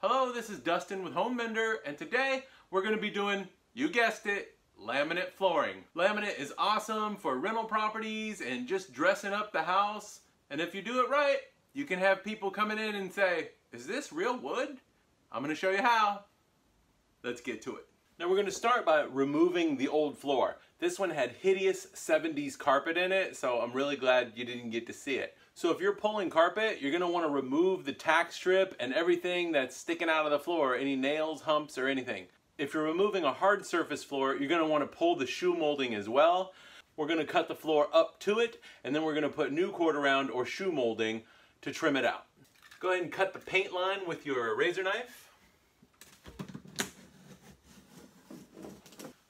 Hello, this is Dustin with Home Mender, and today we're going to be doing, you guessed it, laminate flooring. Laminate is awesome for rental properties and just dressing up the house. And if you do it right, you can have people coming in and say, is this real wood? I'm going to show you how. Let's get to it. Now we're going to start by removing the old floor. This one had hideous 70s carpet in it, so I'm really glad you didn't get to see it. So if you're pulling carpet, you're going to want to remove the tack strip and everything that's sticking out of the floor, any nails, humps, or anything. If you're removing a hard surface floor, you're going to want to pull the shoe molding as well. We're going to cut the floor up to it, and then we're going to put new cord around or shoe molding to trim it out. Go ahead and cut the paint line with your razor knife.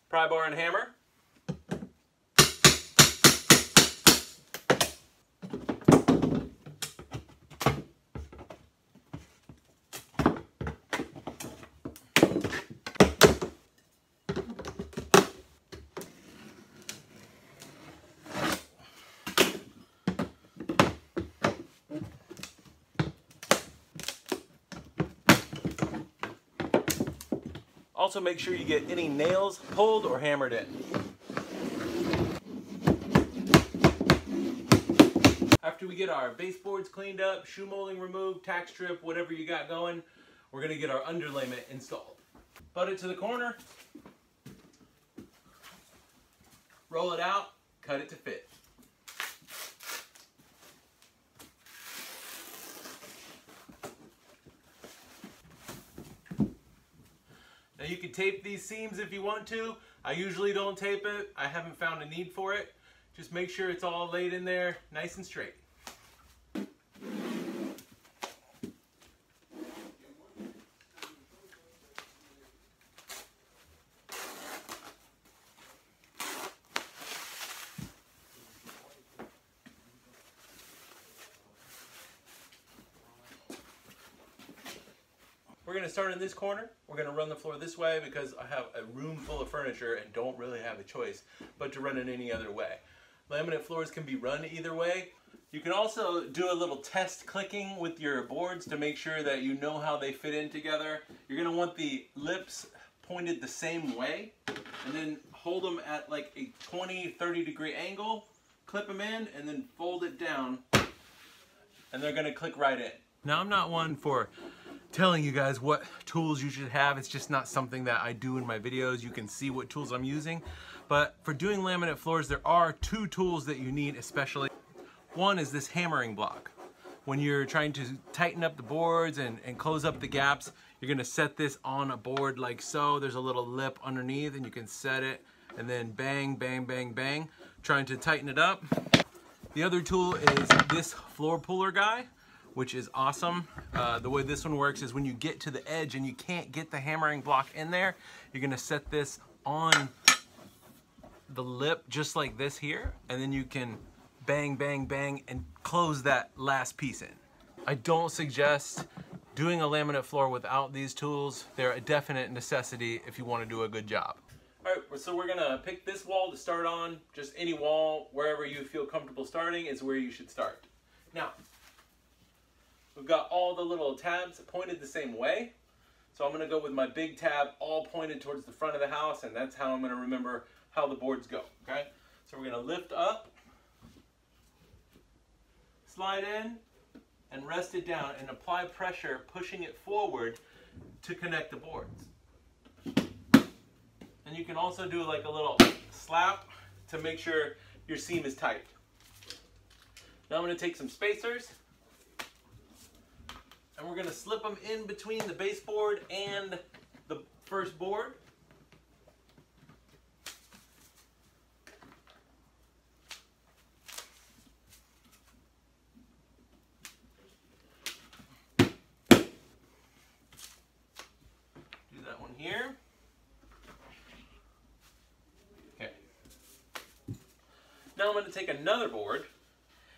Pry bar and hammer. Also make sure you get any nails pulled or hammered in. After we get our baseboards cleaned up, shoe molding removed, tack strip, whatever you got going, we're going to get our underlayment installed. Butt it to the corner, roll it out, cut it to fit. Now you can tape these seams if you want to. I usually don't tape it. I haven't found a need for it. Just make sure it's all laid in there nice and straight. We're going to start in this corner. We're going to run the floor this way because I have a room full of furniture and don't really have a choice but to run it any other way. Laminate floors can be run either way. You can also do a little test clicking with your boards to make sure that you know how they fit in together. You're going to want the lips pointed the same way and then hold them at like a 20-30 degree angle, clip them in, and then fold it down, and they're going to click right in. Now I'm not one for telling you guys what tools you should have. It's just not something that I do in my videos. You can see what tools I'm using. But for doing laminate floors, there are two tools that you need especially. One is this hammering block. When you're trying to tighten up the boards and close up the gaps, you're gonna set this on a board like so. There's a little lip underneath and you can set it and then bang, bang, bang, bang, trying to tighten it up. The other tool is this floor puller guy, which is awesome. The way this one works is when you get to the edge and you can't get the hammering block in there, you're gonna set this on the lip just like this here, and then you can bang, bang, bang, and close that last piece in. I don't suggest doing a laminate floor without these tools. They're a definite necessity if you wanna do a good job. All right, so we're gonna pick this wall to start on. Just any wall, wherever you feel comfortable starting is where you should start. Now, we've got all the little tabs pointed the same way. So I'm going to go with my big tab all pointed towards the front of the house, and that's how I'm going to remember how the boards go, okay? So we're going to lift up, slide in, and rest it down, and apply pressure, pushing it forward to connect the boards. And you can also do like a little slap to make sure your seam is tight. Now I'm going to take some spacers, and we're going to slip them in between the baseboard and the first board. Do that one here. Okay. Now I'm going to take another board,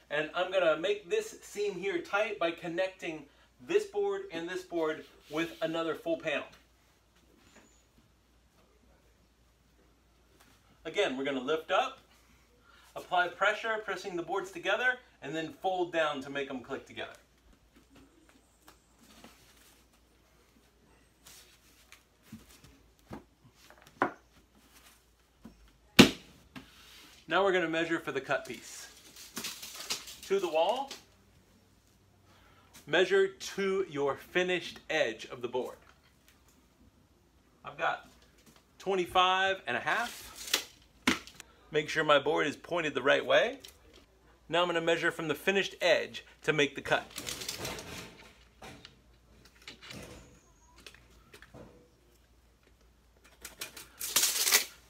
and I'm going to make this seam here tight by connecting this board and this board with another full panel. Again, we're going to lift up, apply pressure, pressing the boards together, and then fold down to make them click together. Now we're going to measure for the cut piece. To the wall, measure to your finished edge of the board. I've got 25.5. Make sure my board is pointed the right way. Now I'm going to measure from the finished edge to make the cut.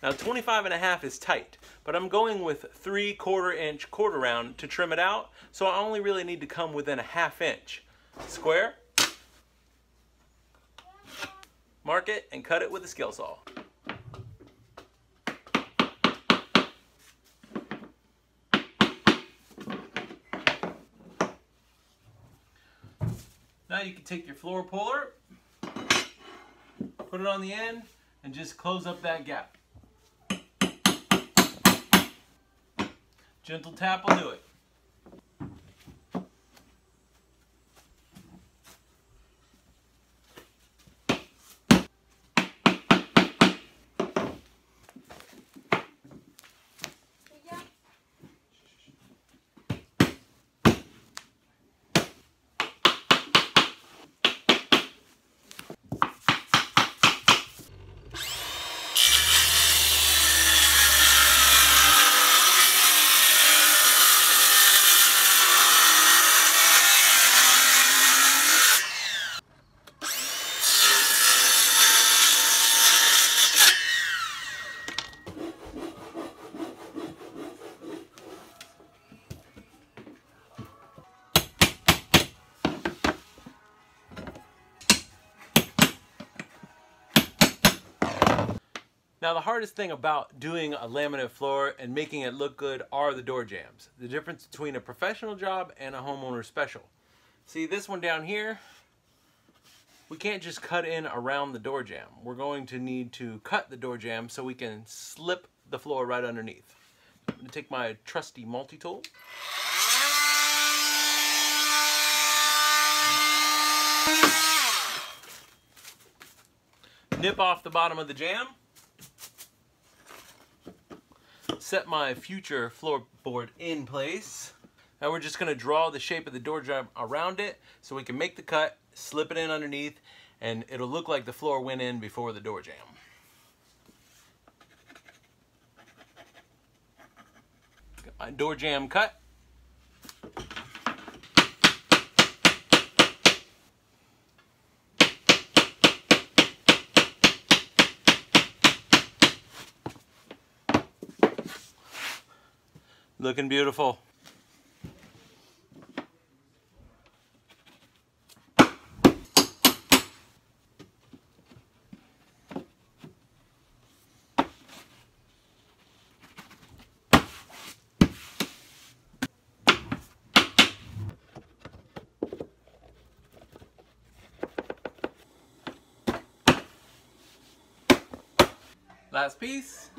Now 25.5 is tight, but I'm going with 3/4 inch quarter round to trim it out, so I only really need to come within a 1/2 inch. Square, mark it, and cut it with a skill saw. Now you can take your floor puller, put it on the end, and just close up that gap. Gentle tap will do it. Now the hardest thing about doing a laminate floor and making it look good are the door jambs. The difference between a professional job and a homeowner special. See this one down here, we can't just cut in around the door jamb. We're going to need to cut the door jamb so we can slip the floor right underneath. I'm going to take my trusty multi-tool. Nip off the bottom of the jamb. Set my future floorboard in place. Now we're just going to draw the shape of the door jamb around it so we can make the cut, slip it in underneath, and it'll look like the floor went in before the door jamb. Got my door jamb cut. Looking beautiful. Last piece.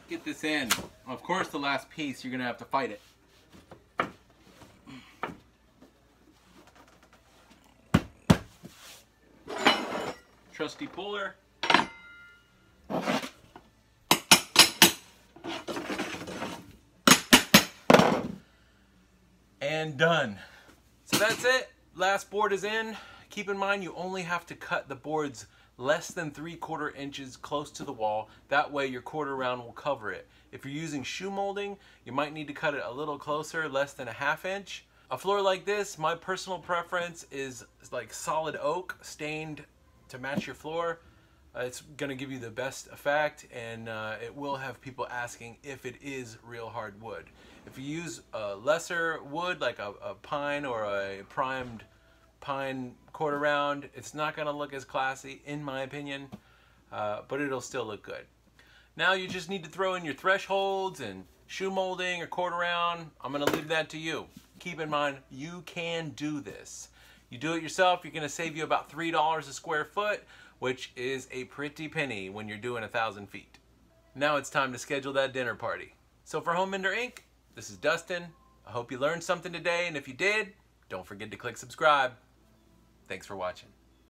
Get this in. Of course, the last piece, you're going to have to fight it. Trusty puller. And done. So that's it. Last board is in. Keep in mind, you only have to cut the boards less than 3/4 inches close to the wall. That way your quarter round will cover it. If you're using shoe molding, you might need to cut it a little closer, less than a 1/2 inch. A floor like this, my personal preference is like solid oak, stained to match your floor. It's going to give you the best effect, and it will have people asking if it is real hard wood. If you use a lesser wood, like a pine or a primed pine quarter round, it's not going to look as classy in my opinion, but it'll still look good. Now you just need to throw in your thresholds and shoe molding or quarter round. I'm going to leave that to you. Keep in mind, you can do this. You do it yourself, you're going to save you about $3 a square foot, which is a pretty penny when you're doing 1,000 feet. Now it's time to schedule that dinner party. So for Home Mender Inc., this is Dustin. I hope you learned something today, and if you did, don't forget to click subscribe. Thanks for watching.